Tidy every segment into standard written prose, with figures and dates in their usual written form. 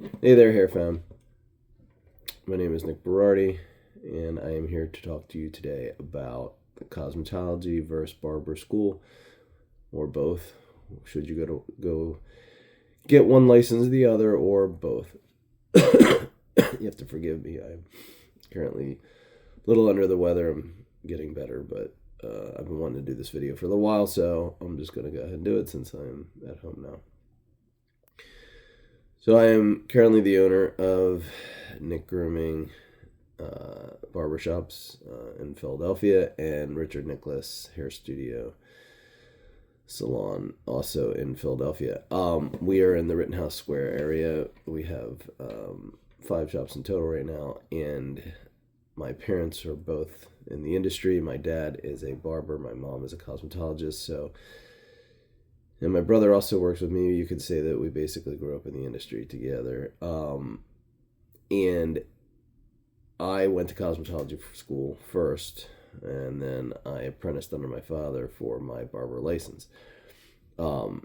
Hey there, Hair Fam. My name is Nick Berardi, and I am here to talk to you today about cosmetology versus barber school, or both. Should you go get one license or the other, or both? You have to forgive me. I'm currently a little under the weather. I'm getting better, but I've been wanting to do this video for a little while, so I'm just going to go ahead and do it since I'm at home now. So I am currently the owner of Nick Grooming barbershops in Philadelphia and Richard Nicholas Hair Studio Salon also in Philadelphia. We are in the Rittenhouse Square area. We have 5 shops in total right now, and my parents are both in the industry. My dad is a barber. My mom is a cosmetologist. And my brother also works with me. You could say that we basically grew up in the industry together. And I went to cosmetology school first, and then I apprenticed under my father for my barber license. Now,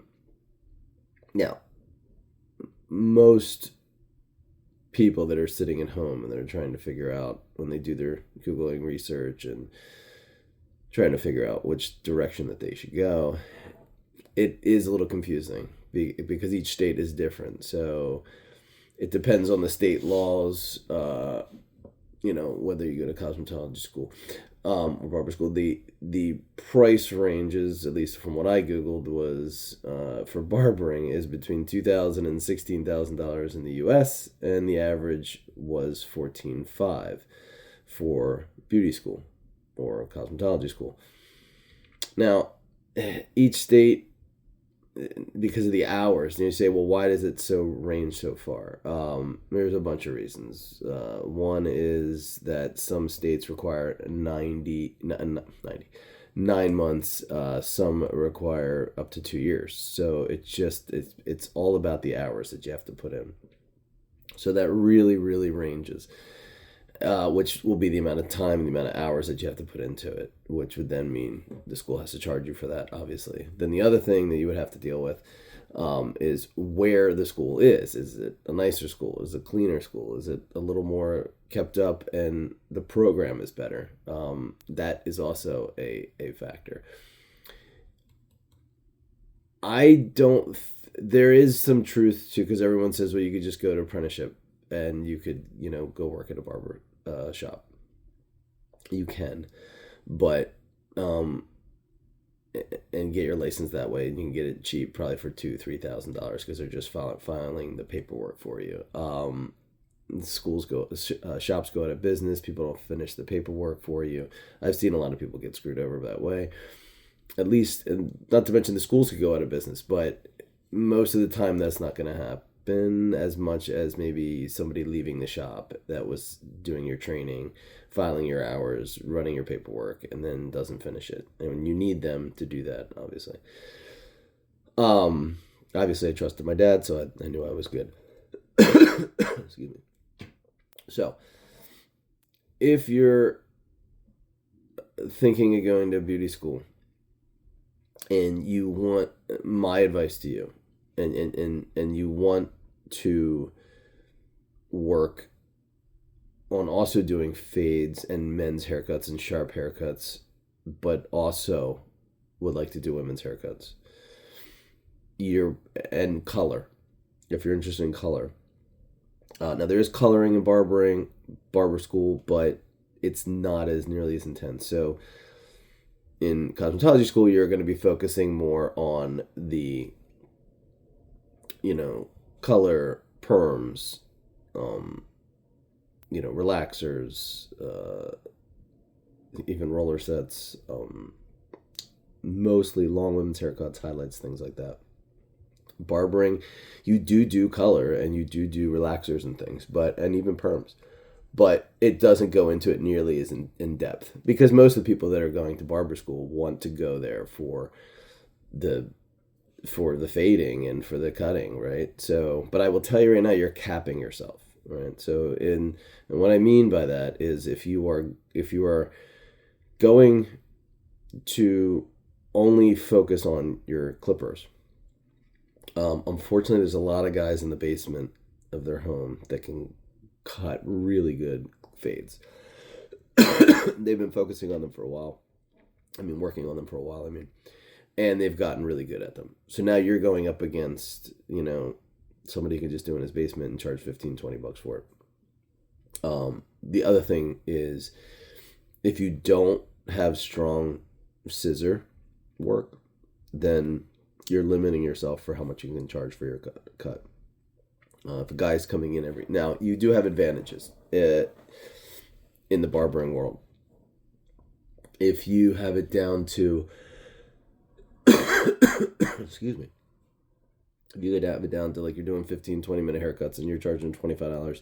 most people that are sitting at home and they're trying to figure out when they do their Googling research and trying to figure out which direction that they should go, it is a little confusing because each state is different. So it depends on the state laws, whether you go to cosmetology school or barber school. The price ranges, at least from what I Googled, was for barbering is between $2,000 and $16,000 in the U.S., and the average was $14,500 for beauty school or cosmetology school. Now, each state, because of the hours, and you say, well, why does it so range so far? There's a bunch of reasons. One is that some states require 9 months. Some require up to 2 years. So it's all about the hours that you have to put in. So that really, really ranges. Which will be the amount of time and the amount of hours that you have to put into it, which would then mean the school has to charge you for that, obviously. Then the other thing that you would have to deal with is where the school is. Is it a nicer school? Is it a cleaner school? Is it a little more kept up and the program is better? That is also a factor. There is some truth to, because everyone says, well, you could just go to apprenticeship and you could, go work at a barber shop. You can, but and get your license that way, and you can get it cheap, probably for $2,000-$3,000, because they're just filing the paperwork for you. Shops go out of business. People don't finish the paperwork for you. I've seen a lot of people get screwed over that way. At least, and not to mention the schools could go out of business, but most of the time that's not going to happen as much as maybe somebody leaving the shop that was doing your training, filing your hours, running your paperwork, and then doesn't finish it. And you need them to do that, obviously. Obviously I trusted my dad, so I knew I was good. Excuse me. So if you're thinking of going to beauty school and you want my advice to you, and you want to work on also doing fades and men's haircuts and sharp haircuts, but also would like to do women's haircuts, and color, if you're interested in color. Now there is coloring and barber school, but it's not as nearly as intense. So in cosmetology school, you're going to be focusing more on the color, perms, relaxers, even roller sets, mostly long women's haircuts, highlights, things like that. Barbering, you do color and you do relaxers and things, and even perms, but it doesn't go into it nearly as in depth, because most of the people that are going to barber school want to go there for the fading and for the cutting, right? So, but I will tell you right now, you're capping yourself, right? So, and what I mean by that is if you are going to only focus on your clippers, unfortunately, there's a lot of guys in the basement of their home that can cut really good fades. They've been focusing on them for a while. Working on them for a while, and they've gotten really good at them. So now you're going up against, somebody who can just do in his basement and charge $15-20 for it. The other thing is, if you don't have strong scissor work, then you're limiting yourself for how much you can charge for your cut. If a guy's coming in now, you do have advantages in the barbering world. If you have it down to, excuse me, if you could have it down to like you're doing 15-20 minute haircuts and you're charging $25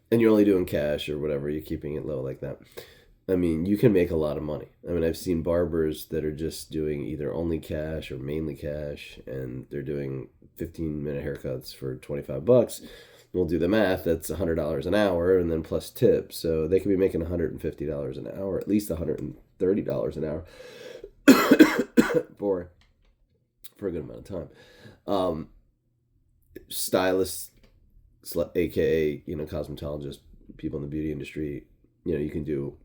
and you're only doing cash or whatever, you're keeping it low like that, you can make a lot of money. I've seen barbers that are just doing either only cash or mainly cash, and they're doing 15-minute haircuts for $25. We'll do the math. That's $100 an hour, and then plus tips. So they could be making $150 an hour, at least $130 an hour for a good amount of time. Stylists, aka cosmetologists, people in the beauty industry, you can do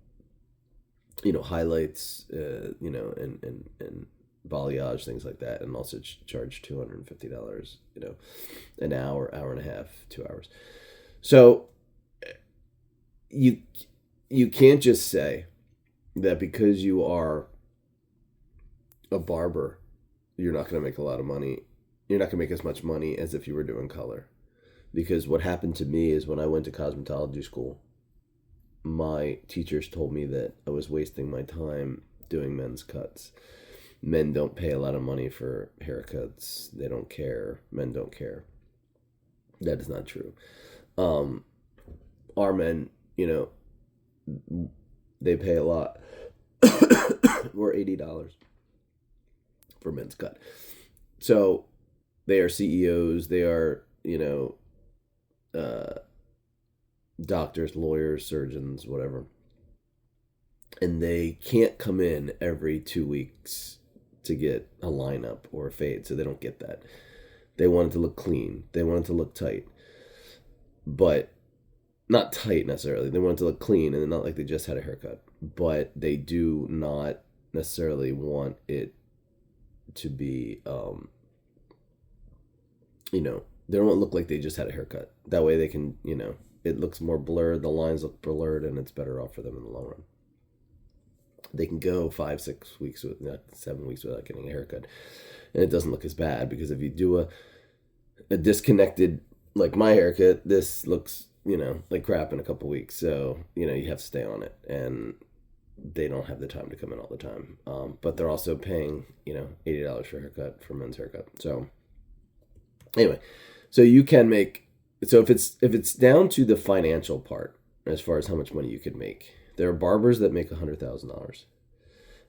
highlights, and balayage, things like that, and also charge $250, an hour, hour and a half, 2 hours. So you can't just say that because you are a barber, you're not going to make a lot of money. You're not going to make as much money as if you were doing color. Because what happened to me is when I went to cosmetology school, my teachers told me that I was wasting my time doing men's cuts. Men don't pay a lot of money for haircuts. They don't care. Men don't care. That is not true. Our men, they pay a lot. We're $80 for men's cut. So they are CEOs. They are, doctors, lawyers, surgeons, whatever. And they can't come in every 2 weeks to get a lineup or a fade, so they don't get that. They want it to look clean. They want it to look tight. But not tight necessarily. They want it to look clean, and not like they just had a haircut. But they do not necessarily want it to be, they don't want to look like they just had a haircut. That way they can, it looks more blurred, the lines look blurred, and it's better off for them in the long run. They can go 5-6 weeks, 7 weeks without getting a haircut, and it doesn't look as bad, because if you do a disconnected, like my haircut, this looks, like crap in a couple weeks. So, you have to stay on it, and they don't have the time to come in all the time. But they're also paying, $80 for a haircut, for a men's haircut. So anyway, so you can make, so if it's down to the financial part, as far as how much money you could make, there are barbers that make $100,000,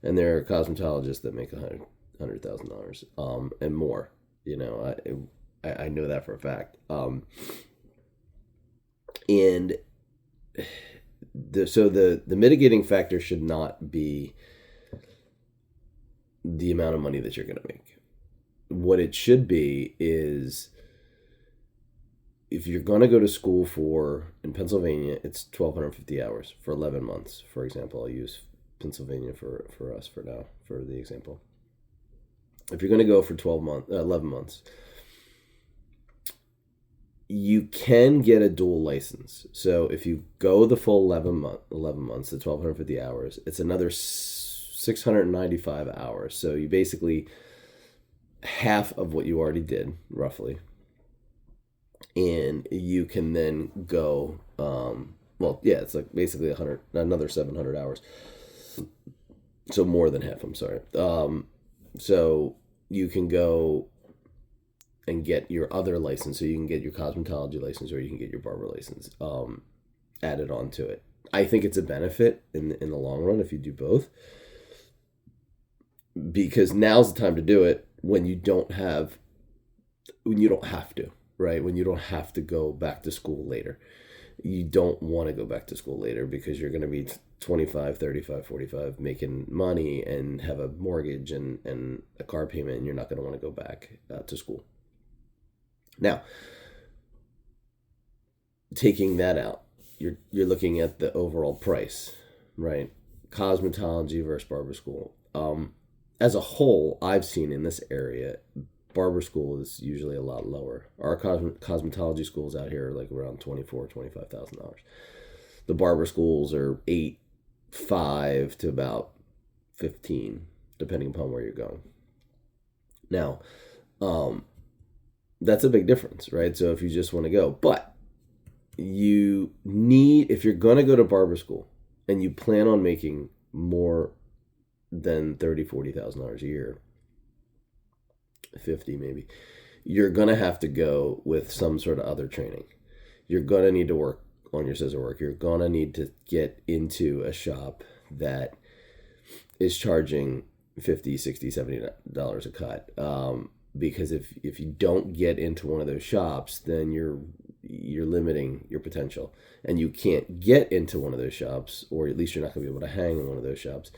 and there are cosmetologists that make $100,000, and more. I know that for a fact. And the mitigating factor should not be the amount of money that you're going to make. What it should be is, if you're going to go to school in Pennsylvania, it's 1,250 hours for 11 months. For example, I'll use Pennsylvania for us for now, for the example. If you're going to go for 11 months, you can get a dual license. So if you go the full 11 months, the 1,250 hours, it's another 695 hours. So you basically half of what you already did, roughly. And you can then go, it's like basically another 700 hours. So more than half, I'm sorry. So you can go and get your other license. So you can get your cosmetology license, or you can get your barber license added onto it. I think it's a benefit in the long run if you do both, because now's the time to do it when you don't have to. Right? When you don't have to go back to school later. You don't want to go back to school later, because you're going to be 25, 35, 45 making money and have a mortgage and a car payment, and you're not going to want to go back to school. Now, taking that out, you're looking at the overall price, right? Cosmetology versus barber school. As a whole, I've seen in this area, barber school is usually a lot lower. Our cosmetology schools out here are like around $24,000 to $25,000. The barber schools are 8.5 to about 15, depending upon where you're going. Now, um, that's a big difference, right? So if you just want to go, but you need, if you're going to go to barber school and you plan on making more than $30,000 to $40,000 a year, 50 maybe, you're going to have to go with some sort of other training. You're going to need to work on your scissor work. You're going to need to get into a shop that is charging $50, $60, $70 a cut. Because if you don't get into one of those shops, then you're limiting your potential, and you can't get into one of those shops, or at least you're not going to be able to hang in one of those shops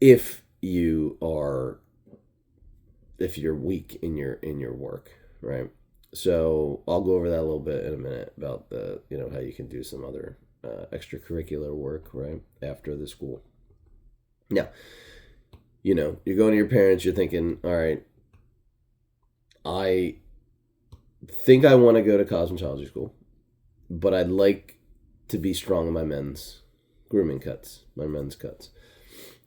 if you're weak in your work, right? So I'll go over that a little bit in a minute about how you can do some other extracurricular work right after the school. Now, you're going to your parents, you're thinking, all right, I think I want to go to cosmetology school, but I'd like to be strong in my men's grooming cuts, my men's cuts.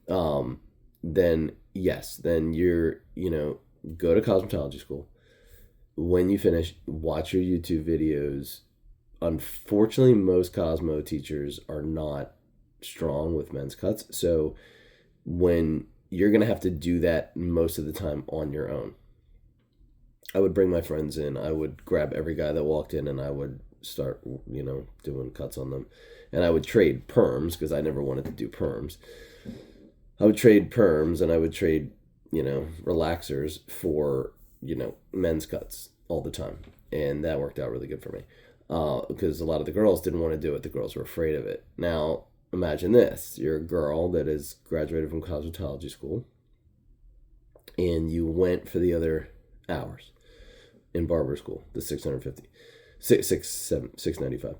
Then yes, then go to cosmetology school. When you finish, watch your YouTube videos. Unfortunately, most Cosmo teachers are not strong with men's cuts, so when you're going to have to do that most of the time on your own. I would bring my friends in. I would grab every guy that walked in and I would start, doing cuts on them. And I would trade perms because I never wanted to do perms. I would trade perms and I would trade, relaxers for, men's cuts all the time. And that worked out really good for me because a lot of the girls didn't want to do it. The girls were afraid of it. Now, imagine this. You're a girl that is graduated from cosmetology school and you went for the other hours in barber school, the $695.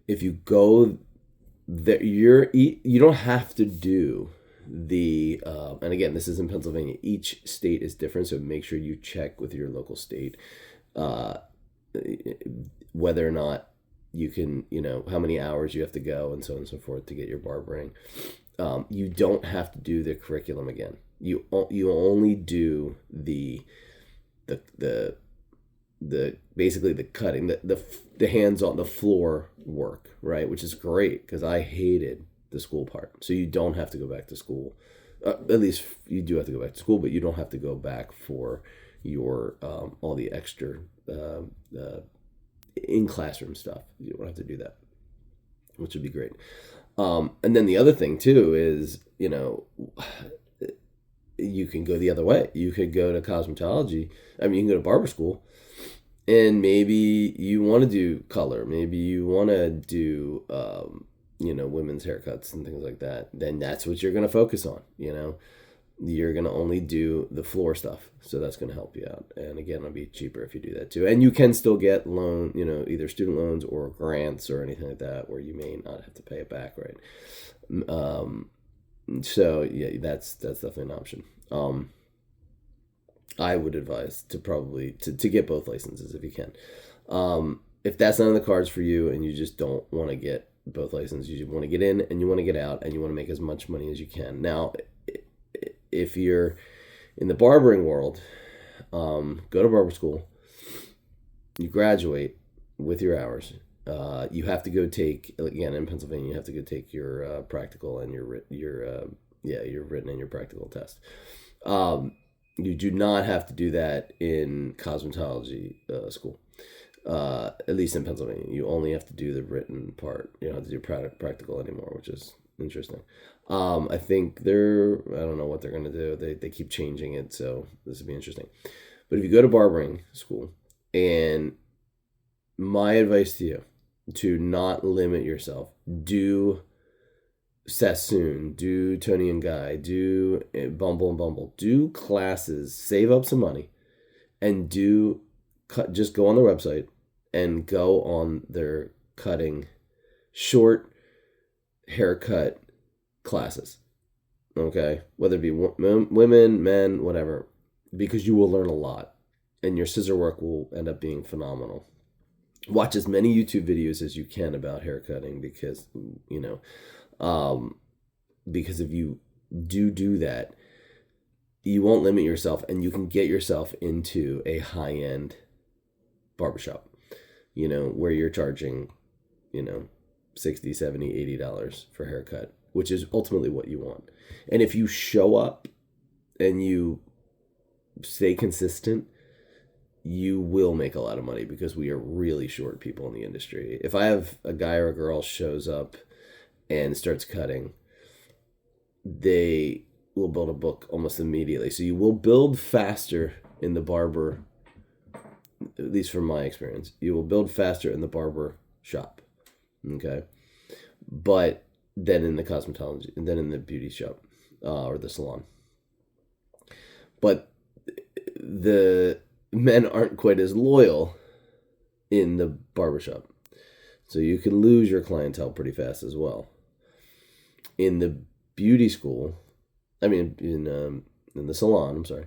If you go there, you don't have to do the and again, this is in Pennsylvania. Each state is different, so make sure you check with your local state whether or not you can, how many hours you have to go and so on and so forth to get your barbering. You don't have to do the curriculum again. You only do the basically the cutting, the hands on the floor work, right? Which is great because I hated the school part. So you don't have to go back to school. At least you do have to go back to school, but you don't have to go back for your all the extra in classroom stuff. You don't have to do that, which would be great. And then the other thing too is, you can go the other way. You could go to cosmetology. I mean, you can go to barber school, and maybe you want to do color. Maybe you want to do, women's haircuts and things like that. Then that's what you're going to focus on. You're going to only do the floor stuff. So that's going to help you out. And again, it'll be cheaper if you do that too. And you can still get loan, either student loans or grants or anything like that, where you may not have to pay it back, right? So yeah, that's definitely an option. I would advise to probably to get both licenses if you can. If that's not in the cards for you and you just don't want to get both licenses, you want to get in and you want to get out and you want to make as much money as you can. Now, if you're in the barbering world, go to barber school, you graduate with your hours. You have to go take, again, in Pennsylvania, you have to go take your practical and your written and your practical test. You do not have to do that in cosmetology school, at least in Pennsylvania. You only have to do the written part. You don't have to do practical anymore, which is interesting. I think I don't know what they're going to do. They keep changing it, so this would be interesting. But if you go to barbering school, and my advice to you, to not limit yourself, do Sassoon, do Tony and Guy, do Bumble and Bumble, do classes, save up some money, and just go on their website and go on their cutting, short haircut classes. Okay, whether it be women, men, whatever, because you will learn a lot, and your scissor work will end up being phenomenal. Watch as many YouTube videos as you can about haircutting because you know, um, because if you do that, you won't limit yourself, and you can get yourself into a high end barbershop. Where you're charging, you know, 60, 70, $80 for a haircut, which is ultimately what you want. And if you show up and you stay consistent, you will make a lot of money because we are really short people in the industry. If I have a guy or a girl shows up and starts cutting, they will build a book almost immediately. So you will build faster in the barber, at least from my experience. You will build faster in the barber shop, okay? But then in the cosmetology, and then in the beauty shop or the salon. But the men aren't quite as loyal in the barbershop. So you can lose your clientele pretty fast as well. In the beauty school, in the salon, I'm sorry,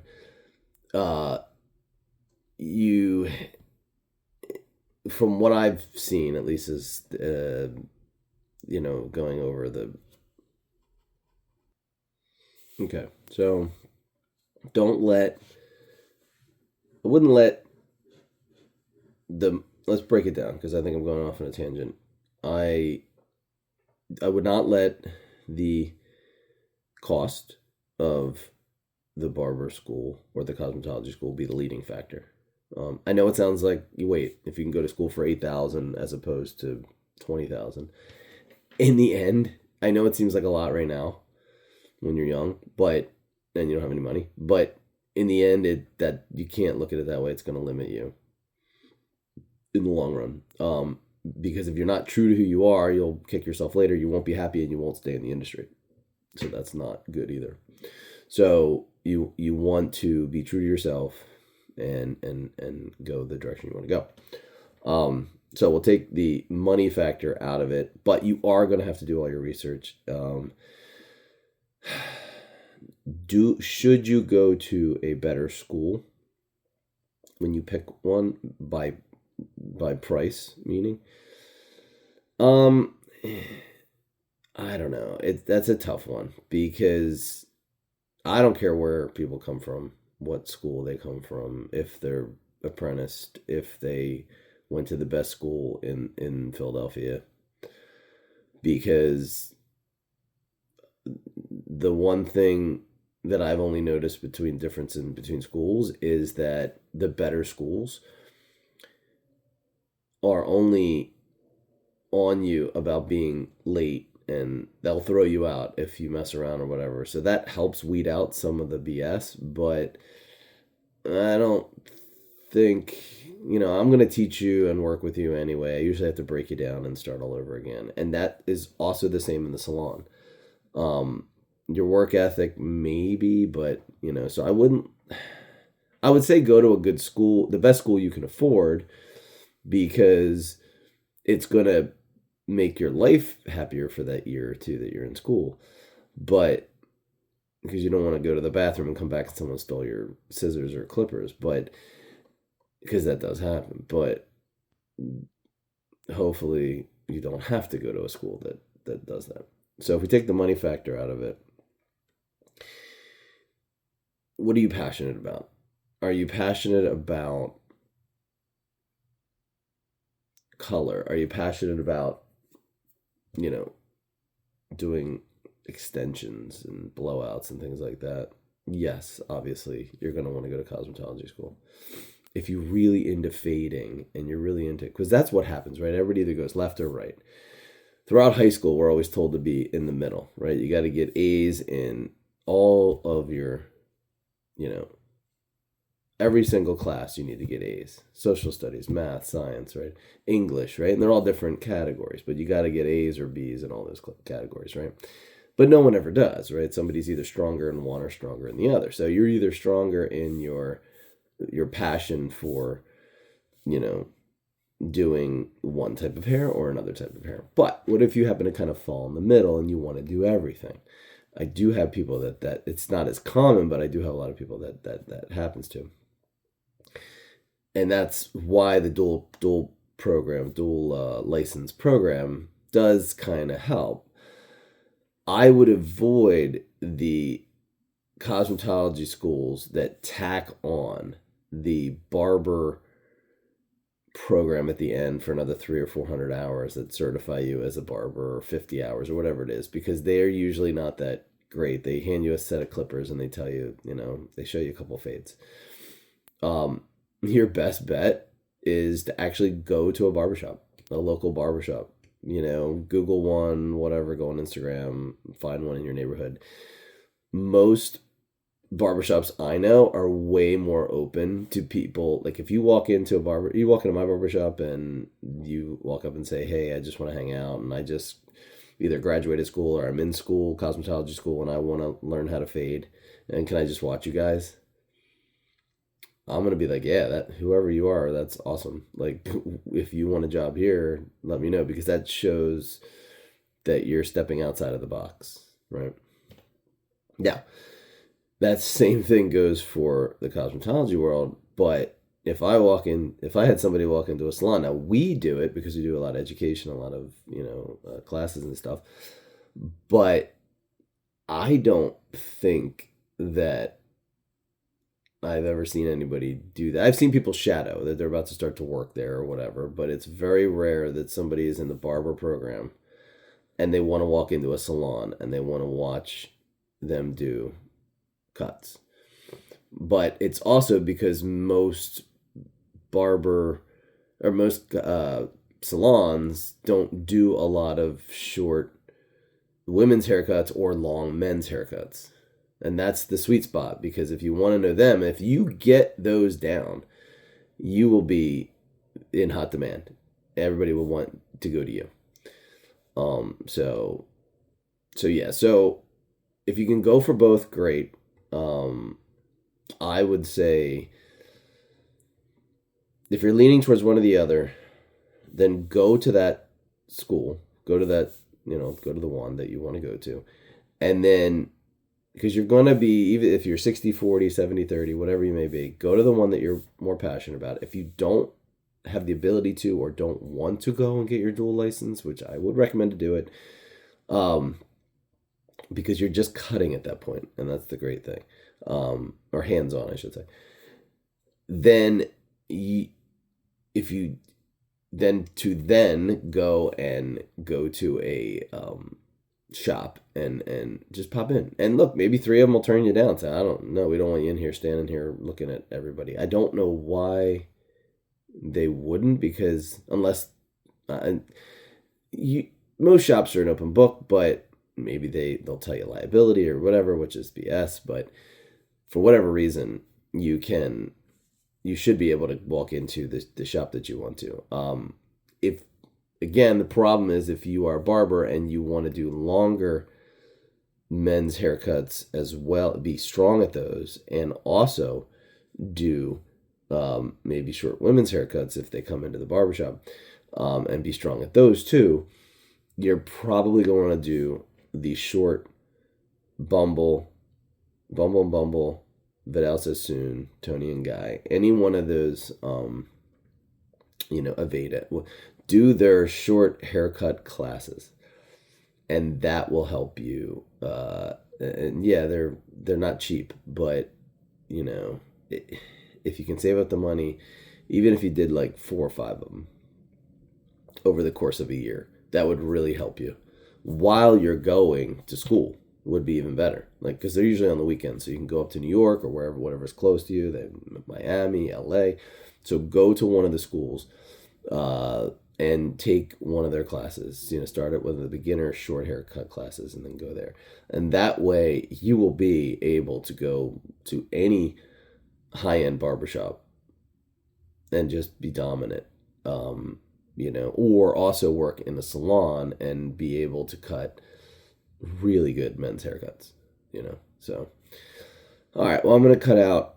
you, from what I've seen, at least is, going over the, okay, so I wouldn't let let's break it down because I think I'm going off on a tangent. I would not let the cost of the barber school or the cosmetology school be the leading factor. I know it sounds like you wait if you can go to school for 8,000 as opposed to 20,000. In the end, I know it seems like a lot right now when you're young, and you don't have any money. But in the end, that you can't look at it that way. It's going to limit you in the long run. Because if you're not true to who you are, you'll kick yourself later. You won't be happy, and you won't stay in the industry. So that's not good either. So you want to be true to yourself and go the direction you want to go. So we'll take the money factor out of it, but you are going to have to do all your research. Should you go to a better school when you pick one by price, meaning? I don't know. That's a tough one because I don't care where people come from, what school they come from, if they're apprenticed, if they went to the best school in Philadelphia, because the one thing that I've only noticed between schools is that the better schools are only on you about being late, and they'll throw you out if you mess around or whatever. So that helps weed out some of the BS, but I don't think, I'm going to teach you and work with you anyway. I usually have to break you down and start all over again. And that is also the same in the salon. Your work ethic, maybe, but, so I would say go to a good school, the best school you can afford, because it's going to make your life happier for that year or two that you're in school. But because you don't want to go to the bathroom and come back and someone stole your scissors or clippers, but because that does happen. But hopefully you don't have to go to a school that does that. So if we take the money factor out of it, what are you passionate about? Are you passionate about color? Are you passionate about, doing extensions and blowouts and things like that? Yes, obviously, you're going to want to go to cosmetology school. If you're really into fading and you're really into, because that's what happens, right? Everybody either goes left or right. Throughout high school, we're always told to be in the middle, right? You got to get A's in all of your, every single class you need to get A's. Social studies, math, science, right? English, right? And they're all different categories, but you got to get A's or B's in all those categories, right? But no one ever does, right? Somebody's either stronger in one or stronger in the other. So you're either stronger in your passion for, doing one type of hair or another type of hair. But what if you happen to kind of fall in the middle and you want to do everything? I do have people that it's not as common, but I do have a lot of people that happens to. And that's why the dual program, dual license program does kind of help. I would avoid the cosmetology schools that tack on the barber program at the end for another 300 or 400 hours that certify you as a barber, or 50 hours or whatever it is, because they're usually not that great. They hand you a set of clippers and they tell you, they show you a couple fades. Your best bet is to actually go to a barbershop, a local barbershop. Google one, whatever, go on Instagram, find one in your neighborhood. Most barbershops I know are way more open to people. Like if you walk into my barbershop and you walk up and say, hey, I just want to hang out and I just either graduated school or I'm in school, cosmetology school, and I want to learn how to fade, and can I just watch you guys? I'm going to be like, yeah, that whoever you are, that's awesome. Like if you want a job here, let me know, because that shows that you're stepping outside of the box, right? Yeah. That same thing goes for the cosmetology world, but if I had somebody walk into a salon, now we do it because we do a lot of education, a lot of, classes and stuff, but I don't think that I've ever seen anybody do that. I've seen people shadow that they're about to start to work there or whatever, but it's very rare that somebody is in the barber program and they want to walk into a salon and they want to watch them do cuts. But it's also because most salons don't do a lot of short women's haircuts or long men's haircuts. And that's the sweet spot, because if you want to know them, if you get those down, you will be in hot demand. Everybody will want to go to you. So yeah. So if you can go for both, great. I would say if you're leaning towards one or the other, then go to that school. Go to that, go to the one that you want to go to. And then, because you're going to be, even if you're 60-40, 70-30, whatever you may be, go to the one that you're more passionate about. If you don't have the ability to or don't want to go and get your dual license, which I would recommend to do it, because you're just cutting at that point, and that's the great thing, or hands-on, I should say. Then then go to a shop and just pop in and look, maybe 3 of them will turn you down. Say, I don't know, we don't want you in here standing here looking at everybody. I don't know why they wouldn't, because unless most shops are an open book, but maybe they'll tell you liability or whatever, which is BS. But for whatever reason, you should be able to walk into the shop that you want to. If again, the problem is if you are a barber and you want to do longer men's haircuts as well, be strong at those, and also do maybe short women's haircuts if they come into the barbershop, and be strong at those too, you're probably going to do the short Bumble, Vidal Sassoon, Tony and Guy, any one of those, Aveda, do their short haircut classes, and that will help you. And yeah, they're not cheap, but if you can save up the money, even if you did like 4 or 5 of them over the course of a year, that would really help you while you're going to school. Would be even better, like, because they're usually on the weekends, so you can go up to New York or whatever's close to you. They Miami, LA. So go to one of the schools and take one of their classes. Start it with the beginner short haircut classes and then go there. And that way you will be able to go to any high-end barbershop and just be dominant, or also work in a salon and be able to cut really good men's haircuts, so. All right, well, I'm going to cut out.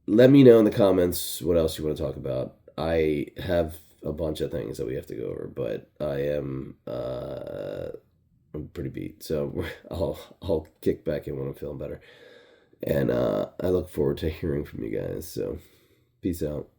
Let me know in the comments what else you want to talk about. I have a bunch of things that we have to go over, but I'm pretty beat, so I'll kick back in when I'm feeling better. And I look forward to hearing from you guys. So peace out.